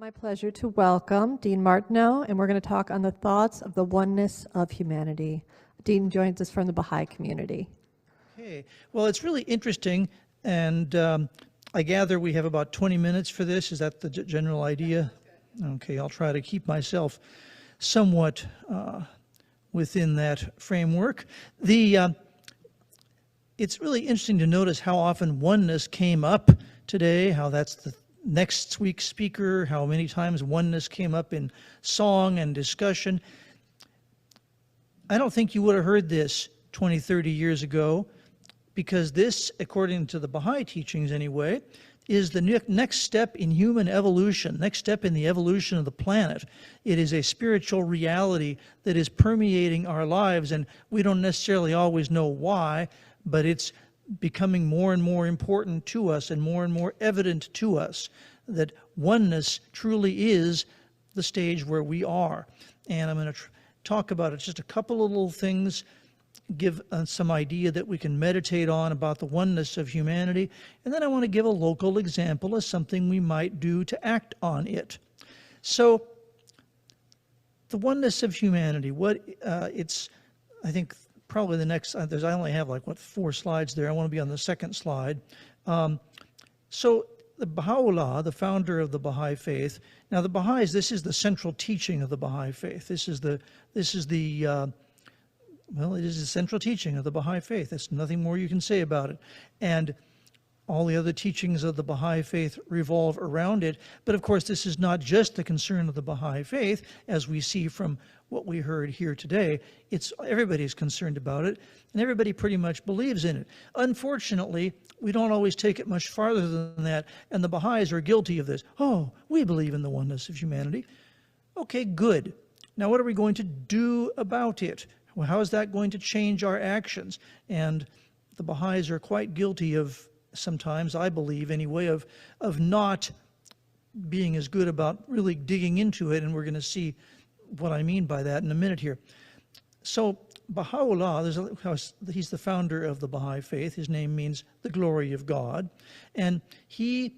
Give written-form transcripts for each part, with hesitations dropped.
My pleasure to welcome Dean Martineau, and we're going to talk on the thoughts of the oneness of humanity. Dean joins us from the Bahai community. Okay, well, it's really interesting, and I gather we have about 20 minutes for this. Is that the general idea? Okay, I'll try to keep myself somewhat within that framework. It's really interesting to notice how often oneness came up today, how that's the next week's speaker, how many times oneness came up in song and discussion. I don't think you would have heard this 20, 30 years ago, because this, according to the Baha'i teachings anyway, is the next step in human evolution, next step in the evolution of the planet. It is a spiritual reality that is permeating our lives, and we don't necessarily always know why, but it's becoming more and more important to us and more evident to us that oneness truly is the stage where we are. And I'm going to talk about it, just a couple of little things, give some idea that we can meditate on about the oneness of humanity, and then I want to give a local example of something we might do to act on it. So, the oneness of humanity, I think probably the next, I only have 4 slides there. I want to be on the second slide. So the Baha'u'llah, the founder of the Baha'i faith, now the Baha'is, this is the central teaching of the Baha'i faith. It is the central teaching of the Baha'i faith. There's nothing more you can say about it. And all the other teachings of the Baha'i faith revolve around it. But of course, this is not just the concern of the Baha'i faith, as we see from what we heard here today. Everybody's concerned about it, and everybody pretty much believes in it. Unfortunately, we don't always take it much farther than that, and the Baha'is are guilty of this. Oh, we believe in the oneness of humanity. Okay, good. Now what are we going to do about it? Well, how is that going to change our actions? And the Baha'is are quite guilty of, sometimes, I believe anyway, of not being as good about really digging into it, and we're going to see what I mean by that in a minute here. So Baha'u'llah, he's the founder of the Baha'i faith. His name means the glory of God. And he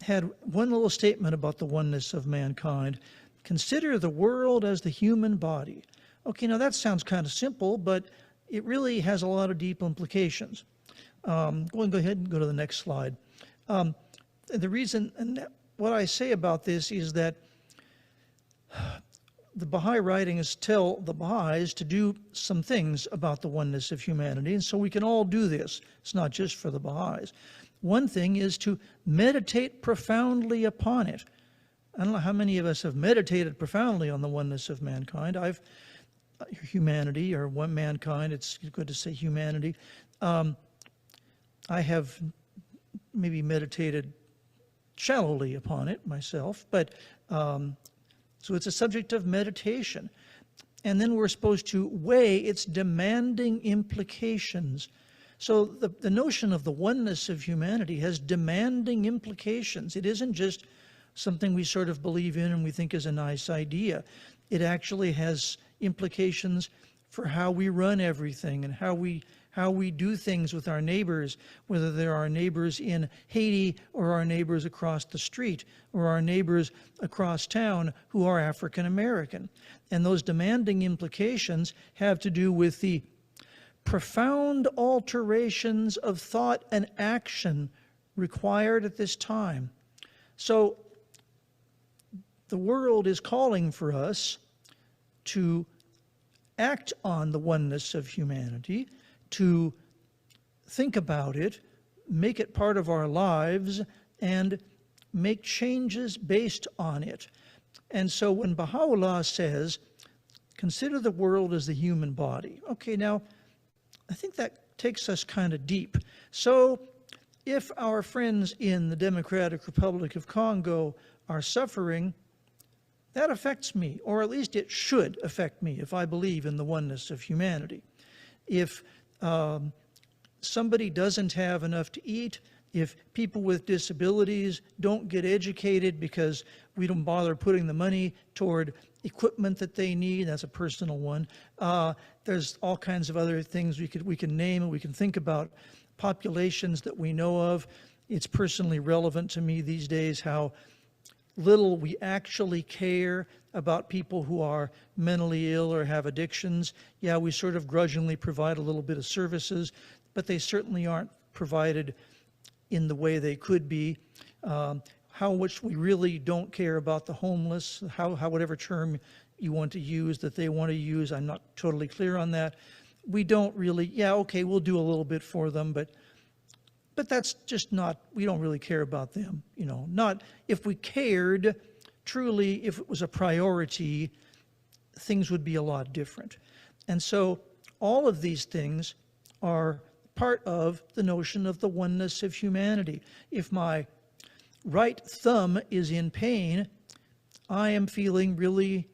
had one little statement about the oneness of mankind. Consider the world as the human body. Okay, now that sounds kind of simple, but it really has a lot of deep implications. Go ahead and go to the next slide. The reason, and what I say about this is that the Baha'i writings tell the Baha'is to do some things about the oneness of humanity, and so we can all do this. It's not just for the Baha'is. One thing is to meditate profoundly upon it. I don't know how many of us have meditated profoundly on the oneness of mankind. Humanity, or one mankind, it's good to say humanity. I have maybe meditated shallowly upon it myself, but so it's a subject of meditation. And then we're supposed to weigh its demanding implications. So the notion of the oneness of humanity has demanding implications. It isn't just something we sort of believe in and we think is a nice idea. It actually has implications for how we run everything and how we do things with our neighbors, whether they're our neighbors in Haiti or our neighbors across the street or our neighbors across town who are African American. And those demanding implications have to do with the profound alterations of thought and action required at this time. So the world is calling for us to act on the oneness of humanity, to think about it, make it part of our lives, and make changes based on it. And so when Baha'u'llah says, consider the world as the human body, okay, now I think that takes us kind of deep. So if our friends in the Democratic Republic of Congo are suffering, that affects me, or at least it should affect me if I believe in the oneness of humanity. If somebody doesn't have enough to eat, if people with disabilities don't get educated because we don't bother putting the money toward equipment that they need, that's a personal one. There's all kinds of other things we can name, and we can think about populations that we know of. It's personally relevant to me these days how little we actually care about people who are mentally ill or have addictions. Yeah, we sort of grudgingly provide a little bit of services, but they certainly aren't provided in the way they could be. How much we really don't care about the homeless, how whatever term you want to use, that they want to use, I'm not totally clear on that. We don't really, yeah, okay, we'll do a little bit for them, but that's just not, we don't really care about them, you know. Not, if we cared, truly, if it was a priority, things would be a lot different. And so all of these things are part of the notion of the oneness of humanity. If my right thumb is in pain, I am feeling really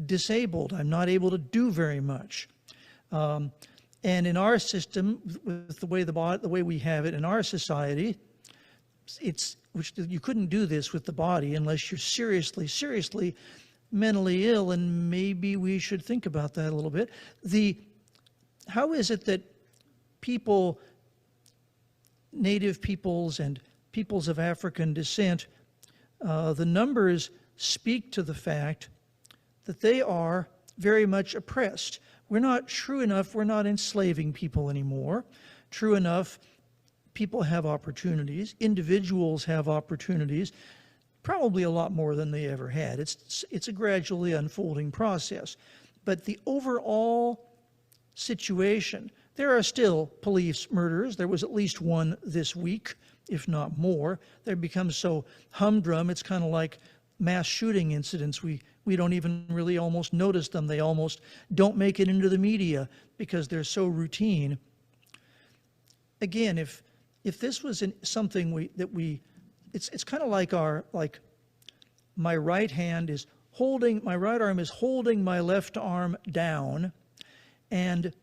disabled. I'm not able to do very much. And in our system, with the way we have it in our society, which you couldn't do this with the body unless you're seriously mentally ill, and maybe we should think about that a little bit. How is it that people, native peoples and peoples of African descent, the numbers speak to the fact that they are very much oppressed. We're not, true enough, we're not enslaving people anymore. True enough, people have opportunities, individuals have opportunities, probably a lot more than they ever had. It's a gradually unfolding process. But the overall situation, there are still police murders. There was at least one this week, if not more. They've become so humdrum, it's kind of like mass shooting incidents. We don't even really almost notice them. They almost don't make it into the media because they're so routine. Again, if this was something it's kind of like my right arm is holding my left arm down, and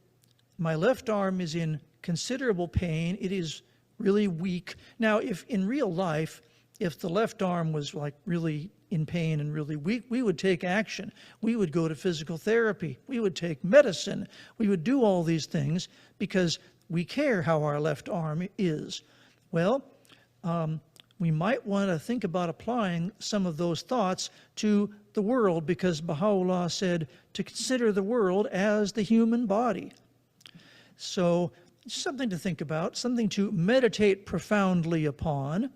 my left arm is in considerable pain. It is really weak. Now, if in real life, if the left arm was like really in pain and really weak, we would take action. We would go to physical therapy. We would take medicine. We would do all these things because we care how our left arm is. Well, we might want to think about applying some of those thoughts to the world, because Baha'u'llah said to consider the world as the human body. So something to think about, something to meditate profoundly upon,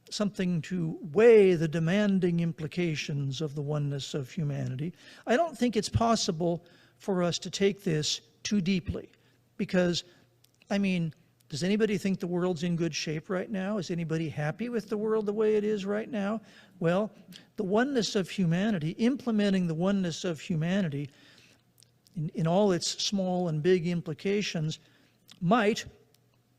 something to weigh the demanding implications of the oneness of humanity. I don't think it's possible for us to take this too deeply, because, I mean, does anybody think the world's in good shape right now? Is anybody happy with the world the way it is right now? Well, the oneness of humanity, implementing the oneness of humanity in all its small and big implications, might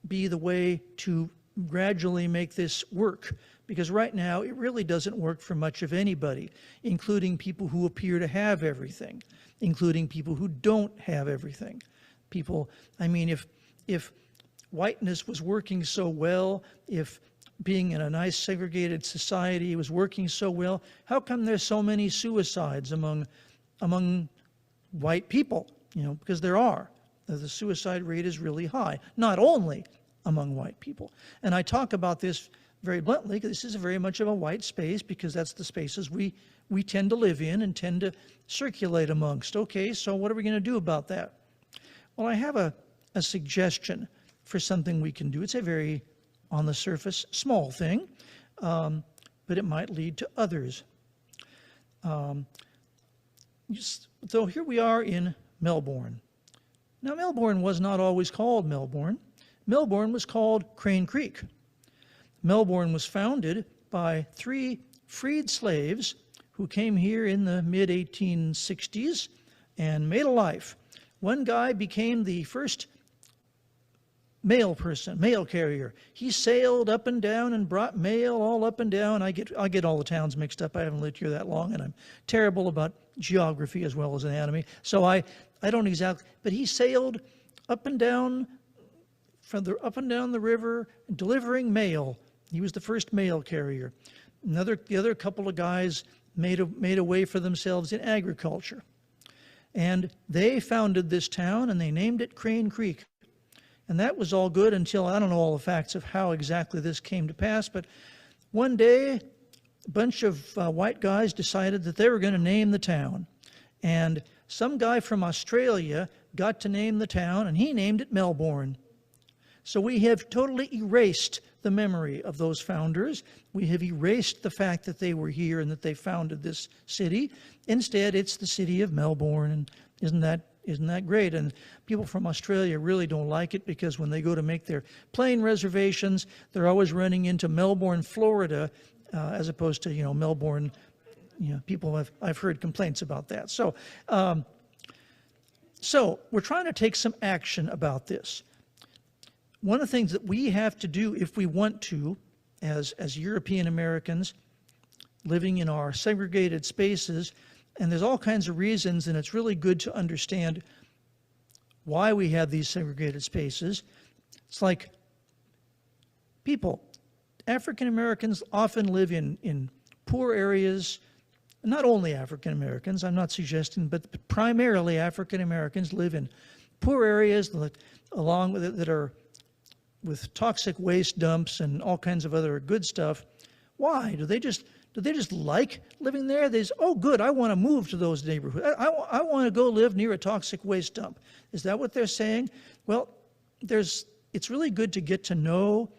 be the way to gradually make this work, because right now it really doesn't work for much of anybody, including people who appear to have everything, including people who don't have everything. People, I mean, if whiteness was working so well, if being in a nice segregated society was working so well, how come there's so many suicides among white people? You know, because there are. The suicide rate is really high, not only among white people. And I talk about this very bluntly, because this is very much of a white space, because that's the spaces we tend to live in and tend to circulate amongst. Okay, so what are we going to do about that? Well, I have a suggestion for something we can do. It's a very, on the surface, small thing, but it might lead to others. So here we are in Melbourne. Now, Melbourne was not always called Melbourne. Melbourne was called Crane Creek. Melbourne was founded by 3 freed slaves who came here in the mid-1860s and made a life. One guy became the first mail carrier. He sailed up and down and brought mail all up and down. I get all the towns mixed up. I haven't lived here that long, and I'm terrible about geography as well as anatomy. So I don't exactly, but he sailed up and down the river, delivering mail. He was the first mail carrier. The other couple of guys made a way for themselves in agriculture. And they founded this town, and they named it Crane Creek. And that was all good until, I don't know all the facts of how exactly this came to pass, but one day a bunch of white guys decided that they were going to name the town. And some guy from Australia got to name the town, and he named it Melbourne. So we have totally erased the memory of those founders. We have erased the fact that they were here and that they founded this city. Instead, it's the city of Melbourne, and isn't that great? And people from Australia really don't like it because when they go to make their plane reservations, they're always running into Melbourne, Florida, as opposed to, Melbourne. People I've heard complaints about that. So we're trying to take some action about this. One of the things that we have to do if we want to, as European Americans living in our segregated spaces, and there's all kinds of reasons, and it's really good to understand why we have these segregated spaces. It's like African Americans often live in poor areas. Not only African Americans, I'm not suggesting, but primarily African Americans live in poor areas along with it that are with toxic waste dumps and all kinds of other good stuff. Why? Do they just like living there? Oh, good, I want to move to those neighborhoods. I want to go live near a toxic waste dump. Is that what they're saying? Well, it's really good to get to know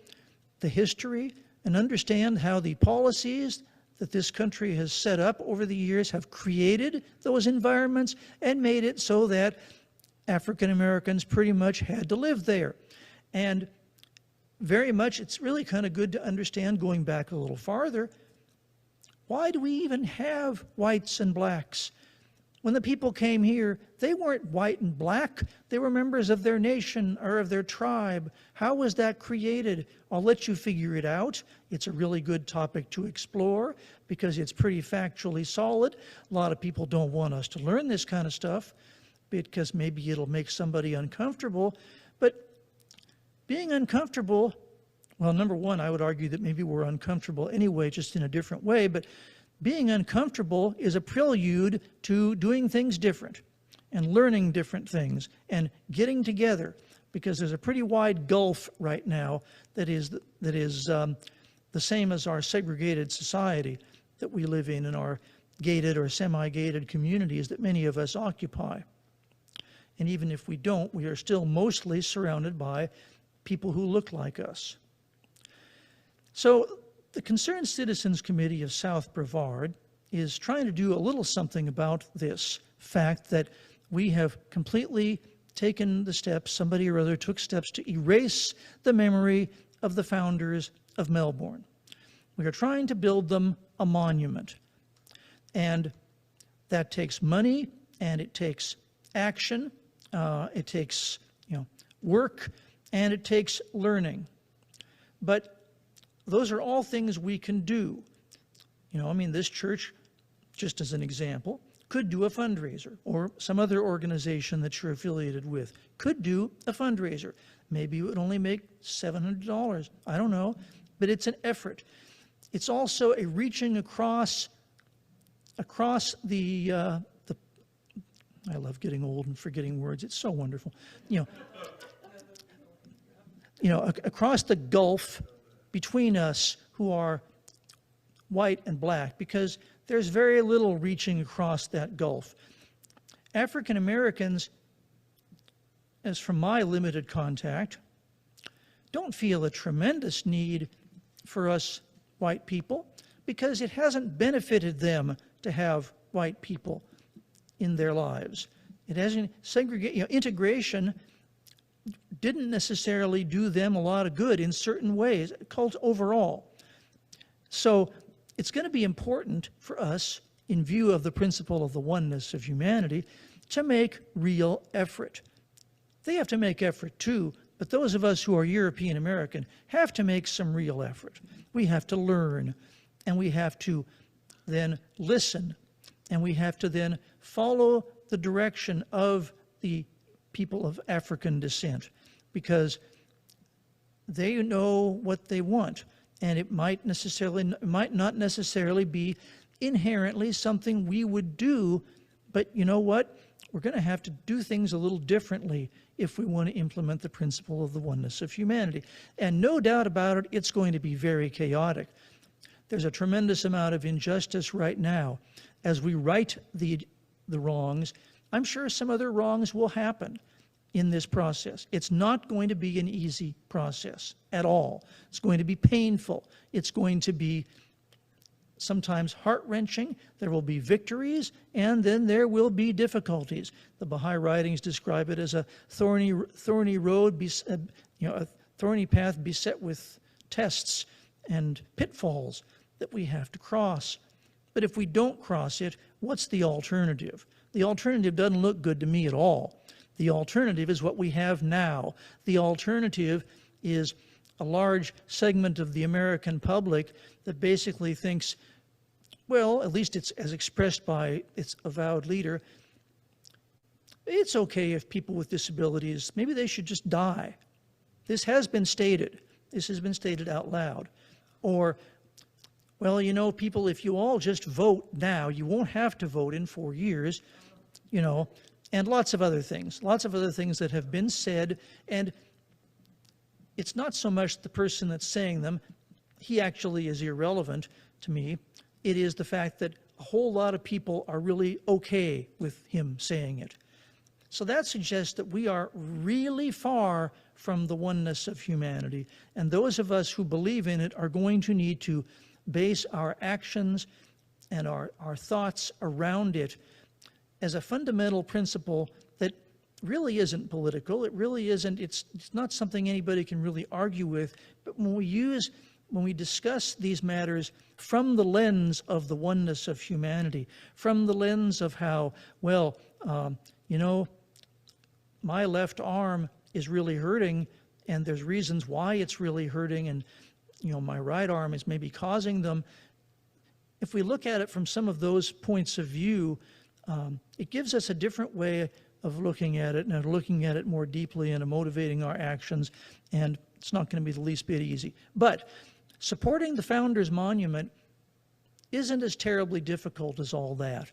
the history and understand how the policies that this country has set up over the years have created those environments and made it so that African Americans pretty much had to live there. And very much, it's really kind of good to understand, going back a little farther, why do we even have whites and blacks? When the people came here, they weren't white and black. They were members of their nation or of their tribe. How was that created? I'll let you figure it out. It's a really good topic to explore because it's pretty factually solid. A lot of people don't want us to learn this kind of stuff because maybe it'll make somebody uncomfortable. But being uncomfortable, well, number one, I would argue that maybe we're uncomfortable anyway, just in a different way, but being uncomfortable is a prelude to doing things different and learning different things and getting together, because there's a pretty wide gulf right now that is the same as our segregated society that we live in our gated or semi-gated communities that many of us occupy. And even if we don't, we are still mostly surrounded by people who look like us. So the Concerned Citizens Committee of South Brevard is trying to do a little something about this fact that we have completely taken the steps, somebody or other took steps to erase the memory of the founders of Melbourne. We are trying to build them a monument. And that takes money, and it takes action, it takes work, and it takes learning. But those are all things we can do. This church, just as an example, could do a fundraiser, or some other organization that you're affiliated with could do a fundraiser. Maybe it would only make $700. I don't know, but it's an effort. It's also a reaching across the I love getting old and forgetting words. It's so wonderful. Across the gulf between us who are white and black, because there's very little reaching across that gulf. African Americans, as from my limited contact, don't feel a tremendous need for us white people because it hasn't benefited them to have white people in their lives. It hasn't integration didn't necessarily do them a lot of good in certain ways, overall. So it's going to be important for us, in view of the principle of the oneness of humanity, to make real effort. They have to make effort too, but those of us who are European American have to make some real effort. We have to learn, and we have to then listen, and we have to then follow the direction of the people of African descent, because they know what they want, and it might not necessarily be inherently something we would do, but you know what? We're going to have to do things a little differently if we want to implement the principle of the oneness of humanity. And no doubt about it, it's going to be very chaotic. There's a tremendous amount of injustice right now. As we right the wrongs, I'm sure some other wrongs will happen in this process. It's not going to be an easy process at all. It's going to be painful. It's going to be sometimes heart-wrenching. There will be victories, and then there will be difficulties. The Baha'i writings describe it as a thorny road, a thorny path beset with tests and pitfalls that we have to cross. But if we don't cross it, what's the alternative? The alternative doesn't look good to me at all. The alternative is what we have now. The alternative is a large segment of the American public that basically thinks, well, at least it's as expressed by its avowed leader, it's okay if people with disabilities, maybe they should just die. This has been stated. This has been stated out loud. Or, well, you know, people, if you all just vote now, you won't have to vote in 4 years, you know, and lots of other things that have been said. And it's not so much the person that's saying them, he actually is irrelevant to me. It is the fact that a whole lot of people are really okay with him saying it. So that suggests that we are really far from the oneness of humanity. And those of us who believe in it are going to need to base our actions and our thoughts around it as a fundamental principle that really isn't political. It really isn't, it's not something anybody can really argue with. But when we discuss these matters from the lens of the oneness of humanity, from the lens of how, well, you know, my left arm is really hurting, and there's reasons why it's really hurting, and, you know, my right arm is maybe causing them. If we look at it from some of those points of view, it gives us a different way of looking at it, and looking at it more deeply and motivating our actions, and it's not going to be the least bit easy. But supporting the Founders Monument isn't as terribly difficult as all that.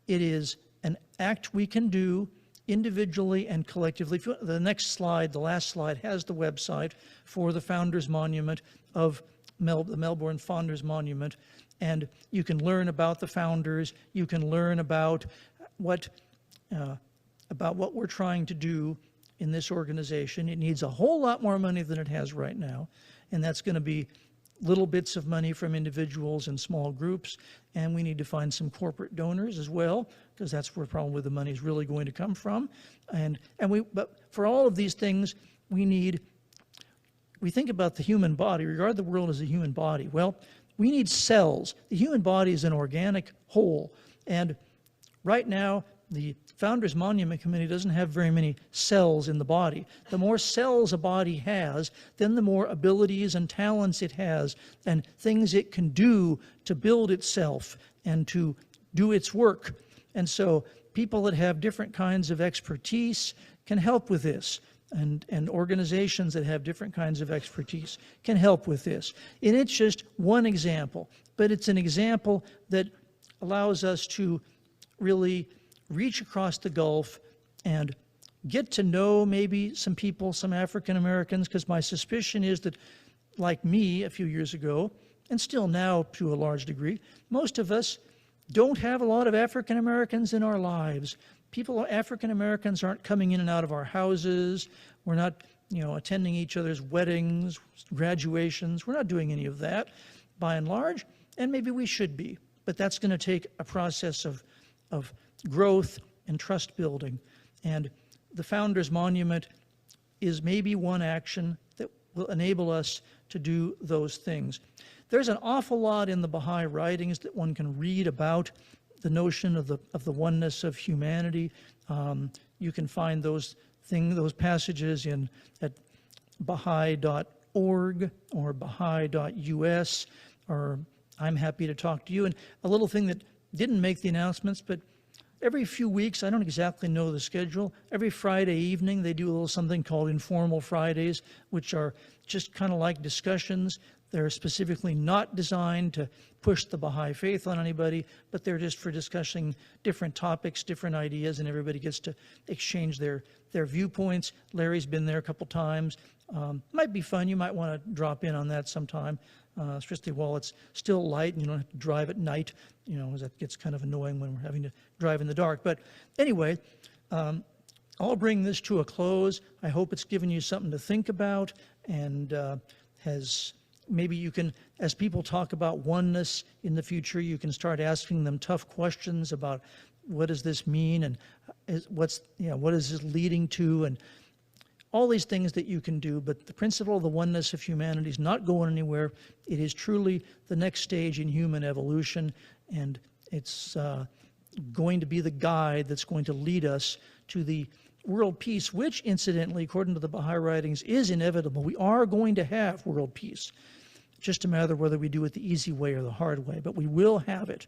It is an act we can do individually and collectively. The next slide, the last slide, has the website for the Founders Monument of the Melbourne Founders Monument, and you can learn about the founders. You can learn about what we're trying to do in this organization. It needs a whole lot more money than it has right now, and that's going to be little bits of money from individuals and small groups, and we need to find some corporate donors as well, because that's where probably the money is really going to come from. But for all of these things, we think about the human body, regard the world as a human body. Well, we need cells. The human body is an organic whole, and right now, the Founders Monument Committee doesn't have very many cells in the body. The more cells a body has, then the more abilities and talents it has, and things it can do to build itself and to do its work. And so people that have different kinds of expertise can help with this, and organizations that have different kinds of expertise can help with this. And it's just one example, but it's an example that allows us to really reach across the Gulf and get to know maybe some people, some African Americans, because my suspicion is that, like me a few years ago, and still now to a large degree, most of us don't have a lot of African Americans in our lives. African Americans aren't coming in and out of our houses. We're not, attending each other's weddings, graduations. We're not doing any of that, by and large, and maybe we should be. But that's going to take a process of growth and trust building. And the Founders Monument is maybe one action that will enable us to do those things. There's an awful lot in the Baha'i writings that one can read about the notion of the oneness of humanity. You can find those passages at Bahai.org or Bahai.us, or I'm happy to talk to you. And a little thing that didn't make the announcements, but every few weeks, I don't exactly know the schedule, every Friday evening they do a little something called Informal Fridays, which are just kind of like discussions. They're specifically not designed to push the Baha'i faith on anybody, but they're just for discussing different topics, different ideas, and everybody gets to exchange their viewpoints. Larry's been there a couple times. Might be fun. You might want to drop in on that sometime. especially while it's still light and you don't have to drive at night, you know, as that gets kind of annoying when we're having to drive in the dark. But anyway, I'll bring this to a close. I hope it's given you something to think about, and has maybe you can, as people talk about oneness in the future, you can start asking them tough questions about what does this mean, and what is this leading to, and all these things that you can do. But the principle of the oneness of humanity is not going anywhere. It is truly the next stage in human evolution, and it's going to be the guide that's going to lead us to the world peace, which, incidentally, according to the Baha'i writings, is inevitable. We are going to have world peace. It's just a matter of whether we do it the easy way or the hard way, but we will have it.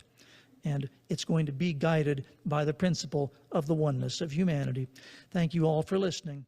And it's going to be guided by the principle of the oneness of humanity. Thank you all for listening.